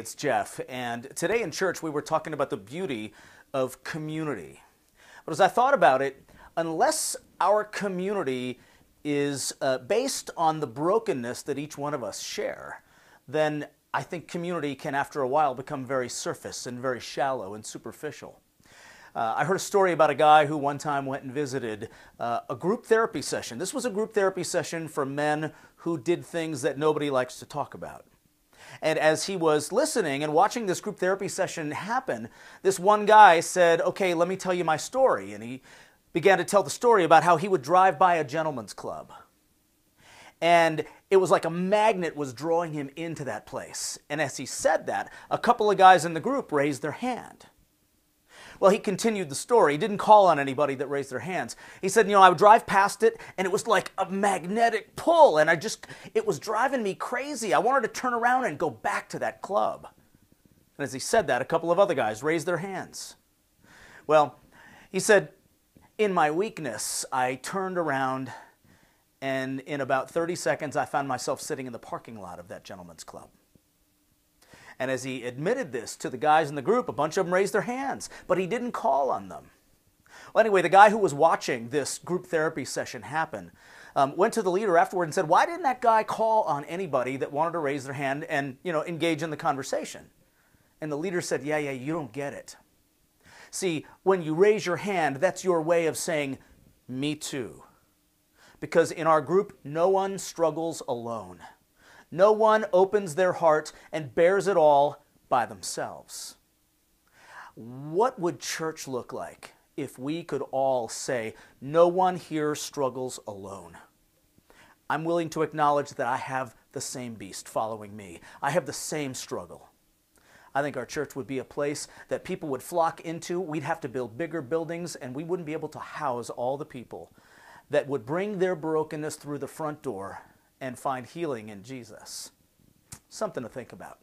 it's Jeff, and today in church we were talking about the beauty of community. But as I thought about it, unless our community is based on the brokenness that each one of us share, then I think community can after a while become very surface and very shallow and superficial. I heard a story about a guy who one time went and visited a group therapy session. This was a group therapy session for men who did things that nobody likes to talk about. And as he was listening and watching this group therapy session happen, this one guy said, "Okay, let me tell you my story." And he began to tell the story about how he would drive by a gentleman's club. And it was like a magnet was drawing him into that place. And as he said that, a couple of guys in the group raised their hand. Well, he continued the story. He didn't call on anybody that raised their hands. He said, I would drive past it, and it was like a magnetic pull, and it was driving me crazy. I wanted to turn around and go back to that club. And as he said that, a couple of other guys raised their hands. Well, he said, in my weakness, I turned around, and in about 30 seconds, I found myself sitting in the parking lot of that gentleman's club. And as he admitted this to the guys in the group, a bunch of them raised their hands, but he didn't call on them. Well, anyway, the guy who was watching this group therapy session happen went to the leader afterward and said, "Why didn't that guy call on anybody that wanted to raise their hand and, engage in the conversation?" And the leader said, yeah, you don't get it. See, when you raise your hand, that's your way of saying, "Me too." Because in our group, no one struggles alone. No one opens their heart and bears it all by themselves. What would church look like if we could all say, "No one here struggles alone"? I'm willing to acknowledge that I have the same beast following me. I have the same struggle. I think our church would be a place that people would flock into. We'd have to build bigger buildings, and we wouldn't be able to house all the people that would bring their brokenness through the front door and find healing in Jesus. Something to think about.